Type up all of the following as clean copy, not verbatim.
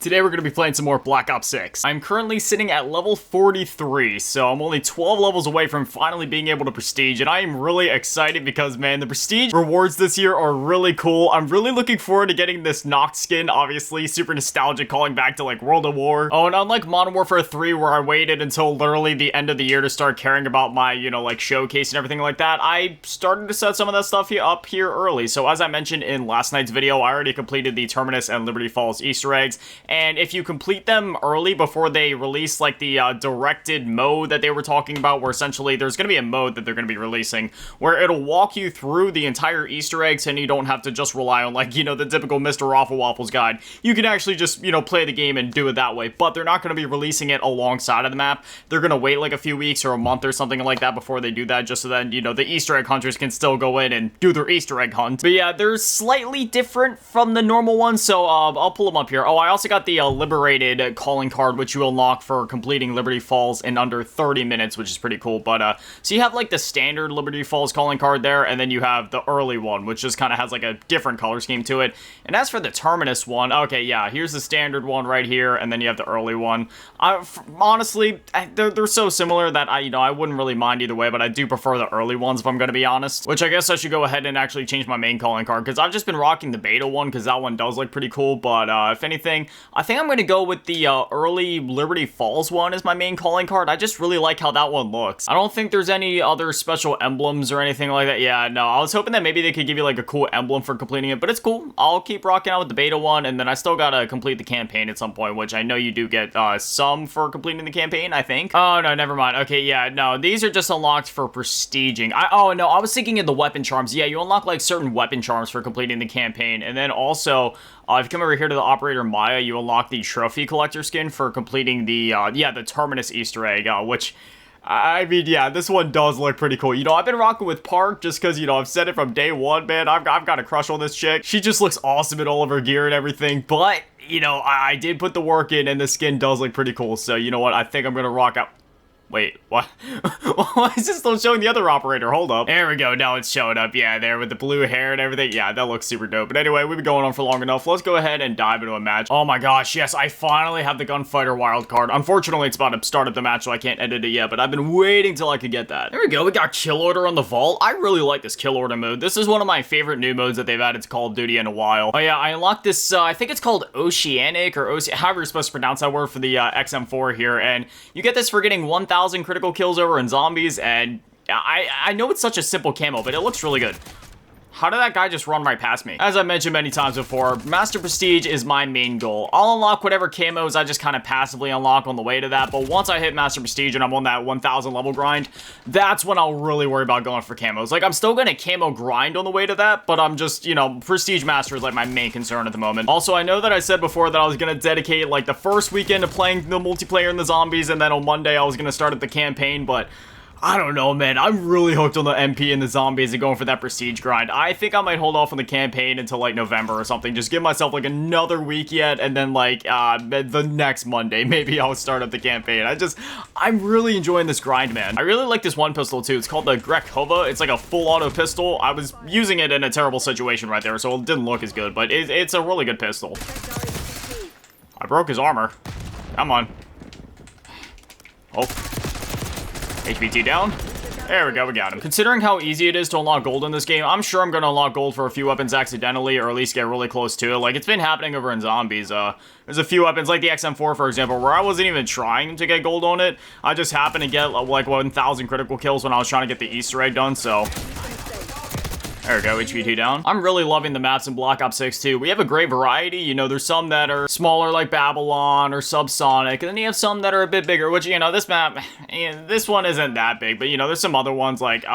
Today we're going to be playing some more Black Ops 6. I'm currently sitting at level 43, so I'm only 12 levels away from finally being able to prestige, and I am really excited because, man, the prestige rewards this year are really cool. I'm really looking forward to getting this Noct skin, obviously, super nostalgic, calling back to, like, World of War. Oh, and unlike Modern Warfare 3, where I waited until literally the end of the year to start caring about my, like, showcase and everything like that, I started to set some of that stuff up here early. So as I mentioned in last night's video, I already completed the Terminus and Liberty Falls Easter eggs. And if you complete them early before they release, like, the directed mode that they were talking about, where essentially there's going to be a mode that they're going to be releasing where it'll walk you through the entire Easter eggs and you don't have to just rely on, like, the typical Mr. Raffle Waffles guide. You can actually just, play the game and do it that way, but they're not going to be releasing it alongside of the map. They're going to wait, like, a few weeks or a month or something like that before they do that, just so that, the Easter egg hunters can still go in and do their Easter egg hunt. But yeah, they're slightly different from the normal ones, so I'll pull them up here. Oh, I also got the Liberated calling card, which you unlock for completing Liberty Falls in under 30 minutes, which is pretty cool. But so you have, like, the standard Liberty Falls calling card there, and then you have the early one, which just kind of has, like, a different color scheme to it. And as for the Terminus one, okay, yeah, here's the standard one right here, and then you have the early one. Honestly, they're so similar that I wouldn't really mind either way, but I do prefer the early ones, if I'm going to be honest. Which I guess I should go ahead and actually change my main calling card, because I've just been rocking the beta one, because that one does look pretty cool. But if anything, I think I'm going to go with the early Liberty Falls one as my main calling card. I just really like how that one looks. I don't think there's any other special emblems or anything like that. Yeah, no, I was hoping that maybe they could give you, like, a cool emblem for completing it, but it's cool. I'll keep rocking out with the beta one, and then I still gotta complete the campaign at some point, which I know you do get some for completing the campaign, I think. Oh, no, never mind. Okay, yeah, no, these are just unlocked for prestiging. Oh, no, I was thinking of the weapon charms. Yeah, you unlock, like, certain weapon charms for completing the campaign, and then also, if you come over here to the Operator Maya, you unlock the Trophy Collector skin for completing the Terminus Easter egg, which, I mean, yeah, this one does look pretty cool. I've been rocking with Park just because, I've said it from day one, man. I've got a crush on this chick. She just looks awesome in all of her gear and everything, but, I did put the work in, and the skin does look pretty cool, so you know what? I think I'm gonna rock out. Wait, what? Why is this still showing the other operator? Hold up. There we go. Now it's showing up. Yeah, there with the blue hair and everything. Yeah, that looks super dope. But anyway, we've been going on for long enough. Let's go ahead and dive into a match. Oh my gosh, yes, I finally have the Gunfighter wildcard. Unfortunately, it's about to start up the match, so I can't edit it yet, but I've been waiting till I could get that. There we go. We got Kill Order on the Vault. I really like this Kill Order mode. This is one of my favorite new modes that they've added to Call of Duty in a while. Oh yeah, I unlocked this, I think it's called Oceanic, or however you're supposed to pronounce that word for the XM4 here, and you get this for getting 1,000 critical kills over in zombies, and I know it's such a simple camo, but it looks really good. How did that guy just run right past me? As I mentioned many times before, Master Prestige is my main goal. I'll unlock whatever camos I just kind of passively unlock on the way to that, but once I hit Master Prestige and I'm on that 1,000 level grind, that's when I'll really worry about going for camos. Like, I'm still gonna camo grind on the way to that, but I'm just, Prestige Master is, like, my main concern at the moment. Also, I know that I said before that I was gonna dedicate, like, the first weekend to playing the multiplayer and the zombies, and then on Monday I was gonna start at the campaign, but I don't know, man. I'm really hooked on the MP and the zombies and going for that prestige grind. I think I might hold off on the campaign until, like, November or something. Just give myself, like, another week yet, and then, like, the next Monday, maybe I'll start up the campaign. I'm really enjoying this grind, man. I really like this one pistol, too. It's called the Grekhova. It's like a full auto pistol. I was using it in a terrible situation right there, so it didn't look as good, but it's a really good pistol. I broke his armor. Come on. Oh. HVT down. There we go, we got him. Considering how easy it is to unlock gold in this game, I'm sure I'm gonna unlock gold for a few weapons accidentally, or at least get really close to it. Like, it's been happening over in zombies. There's a few weapons, like the XM4, for example, where I wasn't even trying to get gold on it. I just happened to get, like, 1,000 critical kills when I was trying to get the Easter egg done, so there we go, HVT down. I'm really loving the maps in Black Ops 6 too. We have a great variety. There's some that are smaller like Babylon or Subsonic, and then you have some that are a bit bigger, which, this map, this one isn't that big, but, there's some other ones like,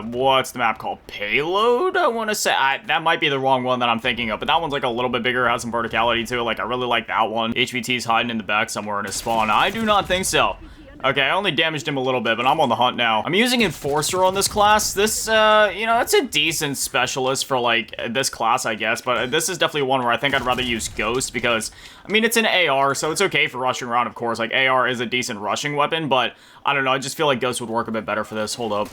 what's the map called? Payload, I want to say. That might be the wrong one that I'm thinking of, but that one's, like, a little bit bigger, has some verticality to it. Like, I really like that one. HVT's hiding in the back somewhere in his spawn. I do not think so. Okay, I only damaged him a little bit, but I'm on the hunt now. I'm using Enforcer on this class. This, it's a decent specialist for, like, this class, I guess, but this is definitely one where I think I'd rather use Ghost because, I mean, it's an AR, so it's okay for rushing around, of course. Like, AR is a decent rushing weapon, but I don't know, I just feel like Ghost would work a bit better for this. Hold up.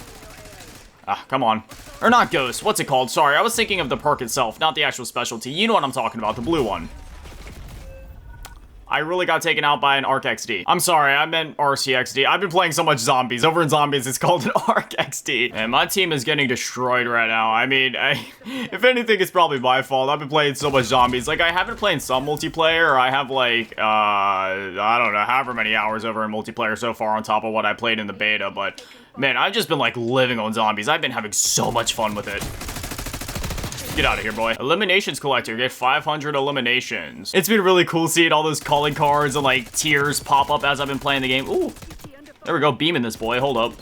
Come on. Or not Ghost, what's it called? Sorry, I was thinking of the perk itself, not the actual specialty. You know what I'm talking about, the blue one. I really got taken out by an Arc XD. I'm sorry, I meant RCXD. I've been playing so much zombies. Over in zombies, it's called an Arc XD. And my team is getting destroyed right now. I mean, if anything, it's probably my fault. I've been playing so much zombies. Like, I haven't played some multiplayer. I have, like, I don't know, however many hours over in multiplayer so far on top of what I played in the beta, but man, I've just been, like, living on zombies. I've been having so much fun with it. Get out of here, boy. Eliminations collector. Get 500 eliminations. It's been really cool seeing all those calling cards and, like, tiers pop up as I've been playing the game. Ooh. There we go. Beaming this boy. Hold up.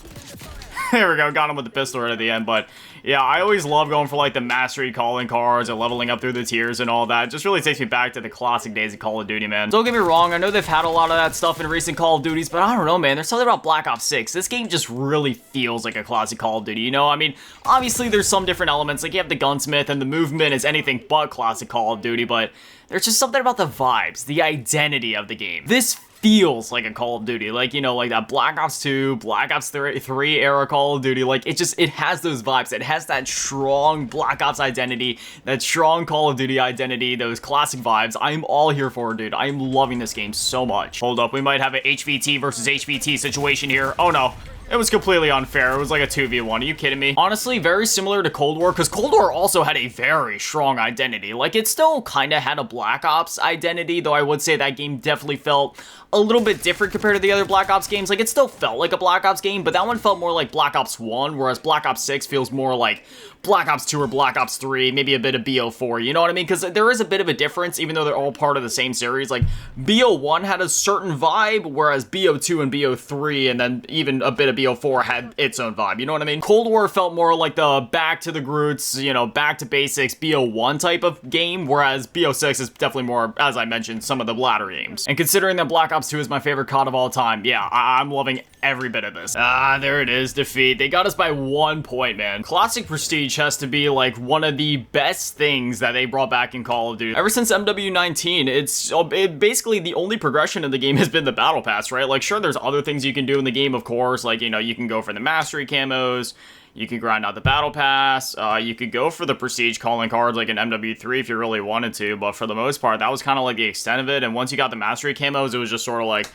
There we go. Got him with the pistol right at the end, but yeah, I always love going for like the mastery calling cards and leveling up through the tiers and all that. It just really takes me back to the classic days of Call of Duty, man. Don't get me wrong, I know they've had a lot of that stuff in recent Call of Duties, but I don't know, man. There's something about Black Ops 6. This game just really feels like a classic Call of Duty, you know? I mean, obviously there's some different elements, like you have the gunsmith and the movement is anything but classic Call of Duty, but there's just something about the vibes, the identity of the game. This feels like a Call of Duty, like, you know, like that Black Ops 2, Black Ops 3 era Call of Duty, like, it has those vibes, it has that strong Black Ops identity, that strong Call of Duty identity, those classic vibes. I'm all here for it, dude. I'm loving this game so much. Hold up, we might have an HVT versus HVT situation here. Oh no. It was completely unfair. It was like a 2v1. Are you kidding me? Honestly, very similar to Cold War, because Cold War also had a very strong identity. Like, it still kind of had a Black Ops identity, though I would say that game definitely felt a little bit different compared to the other Black Ops games. Like, it still felt like a Black Ops game, but that one felt more like Black Ops 1, whereas Black Ops 6 feels more like Black Ops 2 or Black Ops 3, maybe a bit of BO4, you know what I mean? Because there is a bit of a difference, even though they're all part of the same series. Like, BO1 had a certain vibe, whereas BO2 and BO3, and then even a bit of BO4 had its own vibe, you know what I mean? Cold War felt more like the back to the roots, you know, back to basics BO1 type of game, whereas BO6 is definitely more, as I mentioned, some of the latter games. And considering that Black Ops 2 is my favorite COD of all time, yeah, I'm loving every bit of this. Ah, there it is, defeat. They got us by 1 point, man. Classic Prestige has to be like one of the best things that they brought back in Call of Duty. Ever since MW19, it basically the only progression in the game has been the Battle Pass, right? Like, sure, there's other things you can do in the game, of course, like, you know, you can go for the Mastery camos, you can grind out the Battle Pass, you could go for the Prestige calling cards like an MW3 if you really wanted to, but for the most part, that was kind of like the extent of it, and once you got the Mastery camos, it was just sort of like,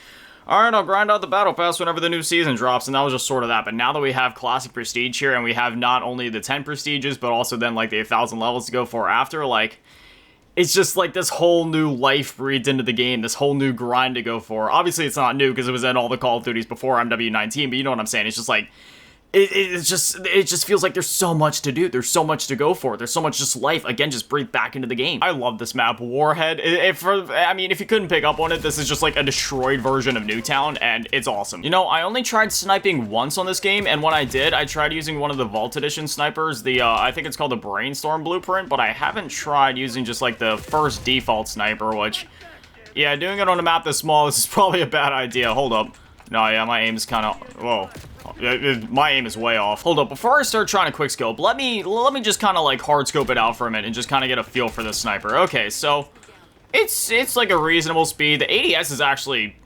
alright, I'll grind out the Battle Pass whenever the new season drops, and that was just sort of that. But now that we have Classic Prestige here, and we have not only the 10 Prestiges, but also then, like, the 1,000 levels to go for after, like, it's just, like, this whole new life breathed into the game, this whole new grind to go for. Obviously, it's not new, because it was in all the Call of Duties before MW19, but you know what I'm saying? It's just, like, it just feels like there's so much to do. There's so much to go for. There's so much just life, again, just breathe back into the game. I love this map, Warhead. I mean, if you couldn't pick up on it, this is just like a destroyed version of Newtown, and it's awesome. You know, I only tried sniping once on this game, and when I did, I tried using one of the Vault Edition snipers, I think it's called the Brainstorm Blueprint, but I haven't tried using just like the first default sniper, which, yeah, doing it on a map this small, this is probably a bad idea. Hold up. No, yeah, my aim is kind of, whoa. My aim is way off. Hold up, before I start trying to quickscope, let me just kind of like hard scope it out for a minute and just kind of get a feel for this sniper. Okay, so it's like a reasonable speed. The ADS is actually,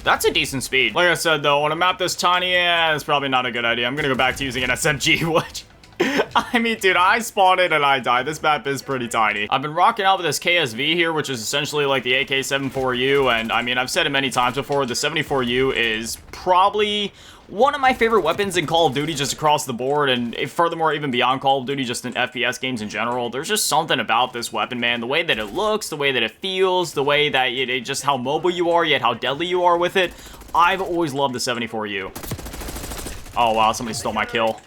that's a decent speed. Like I said though, on a map this tiny, yeah, it's probably not a good idea. I'm gonna go back to using an SMG, which, I mean, dude, I spawned in and I died. This map is pretty tiny. I've been rocking out with this KSV here, which is essentially like the AK-74U, and I mean, I've said it many times before, the 74U is probably one of my favorite weapons in Call of Duty just across the board, and furthermore, even beyond Call of Duty, just in FPS games in general. There's just something about this weapon, man. The way that it looks, the way that it feels, the way that just how mobile you are, yet how deadly you are with it. I've always loved the 74U. Oh, wow, somebody stole my kill.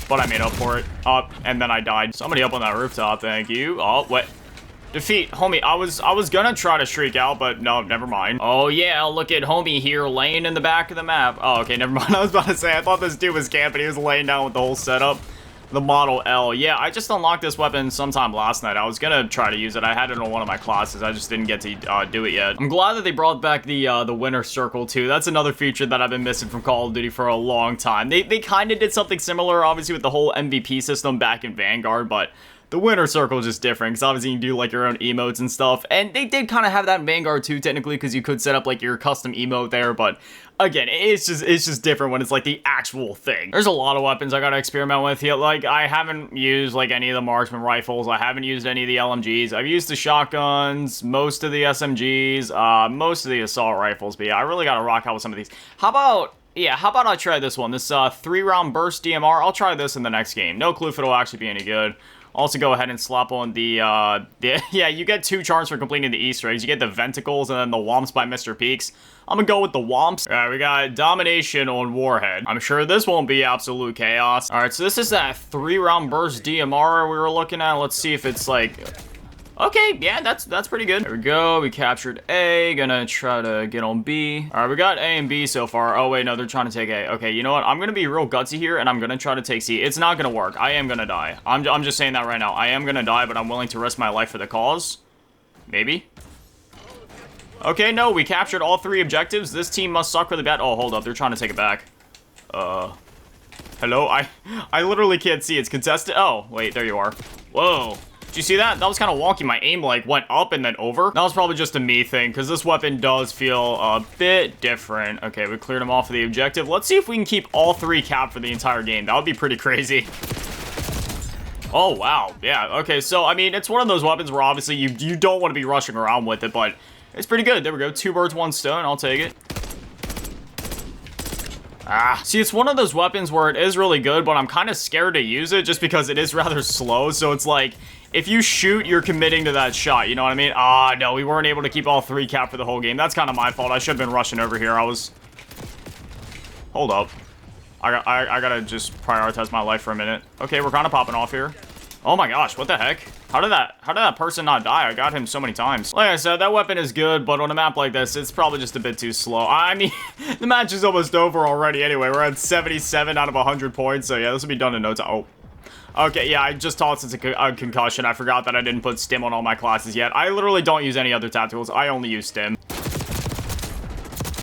But I made up for it. And then I died. Somebody up on that rooftop, thank you. Oh, what? Defeat, homie. I was gonna try to shriek out, but no, never mind. Oh yeah, look at homie here laying in the back of the map. Oh, okay, never mind. I was about to say, I thought this dude was camping. He was laying down with the whole setup. The Model L. Yeah, I just unlocked this weapon sometime last night. I was gonna try to use it. I had it on one of my classes. I just didn't get to do it yet. I'm glad that they brought back the Winner Circle too. That's another feature that I've been missing from Call of Duty for a long time. They kind of did something similar, obviously, with the whole MVP system back in Vanguard, but the winner circle is just different, because obviously you can do like your own emotes and stuff, and they did kind of have that in Vanguard too, technically, because you could set up like your custom emote there, but again, it's just different when it's like the actual thing. There's a lot of weapons I gotta experiment with here. Like, I haven't used like any of the marksman rifles. I haven't used any of the LMGs. I've used the shotguns, most of the SMGs, most of the assault rifles. But yeah, I really gotta rock out with some of these. How about I try this one? This 3-round burst DMR. I'll try this in the next game. No clue if it'll actually be any good. Also, go ahead and slap on the yeah, you get 2 charms for completing the Easter eggs. You get the Venticles and then the Womps by Mr. Peaks. I'm gonna go with the Womps. All right, we got Domination on Warhead. I'm sure this won't be absolute chaos. All right, so this is that 3-round burst DMR we were looking at. Let's see if it's like... Okay, yeah, that's pretty good. There we go. We captured A. Gonna try to get on B. All right, we got A and B so far. Oh, wait, no, they're trying to take A. Okay, you know what? I'm gonna be real gutsy here, and I'm gonna try to take C. It's not gonna work. I am gonna die. I'm just saying that right now. I am gonna die, but I'm willing to risk my life for the cause. Maybe. Okay, no, we captured all 3 objectives. This team must suck really bad. Oh, hold up. They're trying to take it back. Hello? I literally can't see. It's contested. Oh, wait, there you are. Whoa. Did you see that? That was kind of wonky. My aim, like, went up and then over. That was probably just a me thing, because this weapon does feel a bit different. Okay, we cleared them off of the objective. Let's see if we can keep all 3 capped for the entire game. That would be pretty crazy. Oh, wow. Yeah, okay, so, I mean, it's one of those weapons where, obviously, you don't want to be rushing around with it, but it's pretty good. There we go. 2 birds, 1 stone. I'll take it. See, it's one of those weapons where it is really good, but I'm kind of scared to use it just because it is rather slow, so it's like... If you shoot, you're committing to that shot, you know what I mean? Ah, no, we weren't able to keep all 3 capped for the whole game. That's kind of my fault. I should have been rushing over here. Hold up. I gotta just prioritize my life for a minute. Okay, we're kind of popping off here. Oh my gosh, what the heck? How did that person not die? I got him so many times. Like I said, that weapon is good, but on a map like this, it's probably just a bit too slow. I mean, the match is almost over already anyway. We're at 77 out of 100 points, so yeah, this will be done in no time. Oh. Okay, yeah, I just tossed it's a concussion. I forgot that I didn't put stim on all my classes yet. I literally don't use any other tacticals. I only use stim.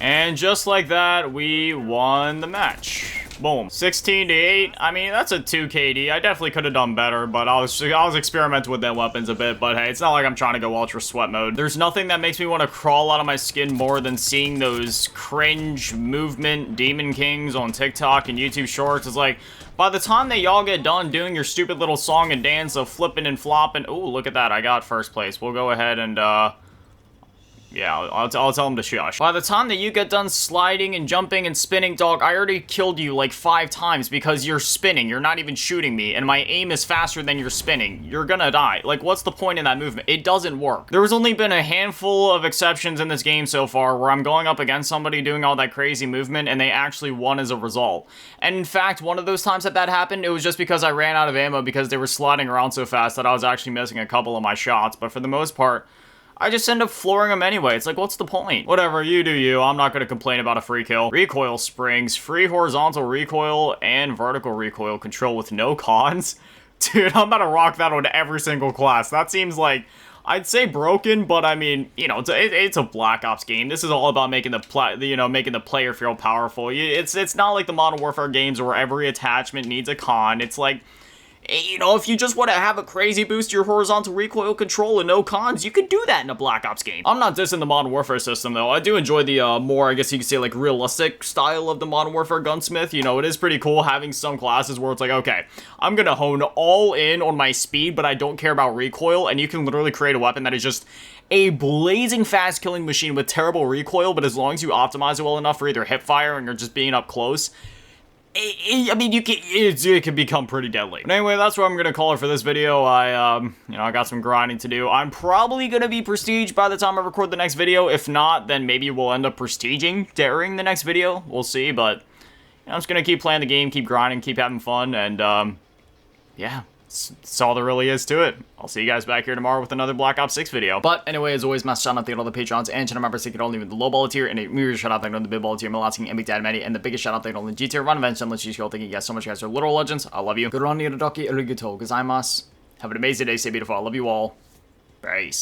And just like that, we won the match. Boom. 16-8. I mean, that's a 2 KD. I definitely could have done better, but I was experimenting with them weapons a bit. But hey, it's not like I'm trying to go ultra sweat mode. There's nothing that makes me want to crawl out of my skin more than seeing those cringe movement Demon Kings on TikTok and YouTube Shorts. It's like, by the time that y'all get done doing your stupid little song and dance of flipping and flopping... Ooh, look at that. I got first place. We'll go ahead and, yeah, I'll tell them to shush. By the time that you get done sliding and jumping and spinning, dog, I already killed you like 5 times because you're spinning. You're not even shooting me, and my aim is faster than you're spinning. You're gonna die. Like, what's the point in that movement? It doesn't work. There's only been a handful of exceptions in this game so far where I'm going up against somebody doing all that crazy movement, and they actually won as a result. And in fact, one of those times that happened, it was just because I ran out of ammo because they were sliding around so fast that I was actually missing a couple of my shots. But for the most part, I just end up flooring them anyway. It's like, what's the point? Whatever, you do you. I'm not going to complain about a free kill. Recoil springs, free horizontal recoil, and vertical recoil control with no cons. Dude, I'm about to rock that on every single class. That seems like, I'd say broken, but I mean, you know, it's a Black Ops game. This is all about making the player feel powerful. It's not like the Modern Warfare games where every attachment needs a con. It's like, you know, if you just want to have a crazy boost to your horizontal recoil control and no cons, you can do that in a Black Ops game. I'm not dissing the Modern Warfare system, though. I do enjoy the more, I guess you could say, like, realistic style of the Modern Warfare gunsmith. You know, it is pretty cool having some classes where it's like, okay, I'm gonna hone all in on my speed, but I don't care about recoil, and you can literally create a weapon that is just a blazing fast killing machine with terrible recoil, but as long as you optimize it well enough for either hip fire and you're just being up close, I mean, it can become pretty deadly. But anyway, that's what I'm gonna call it for this video. I got some grinding to do. I'm probably gonna be prestige by the time I record the next video. If not, then maybe we'll end up prestiging during the next video. We'll see, but I'm just gonna keep playing the game, keep grinding, keep having fun, and yeah. That's all there really is to it. I'll see you guys back here tomorrow with another Black Ops 6 video. But anyway, as always, massive shout out to all the Patrons and channel members. Thank you to all leaving the low ball tier, and a major shout out to the big ball tier, Melasking, and Big Dad Manny, and the biggest shout out to all the G tier, Run Events, and let's just go. Thank you guys so much, you guys are literal legends. I love you. Good on you, Doki, arigato gozaimasu. Have an amazing day, stay beautiful. I love you all. Peace.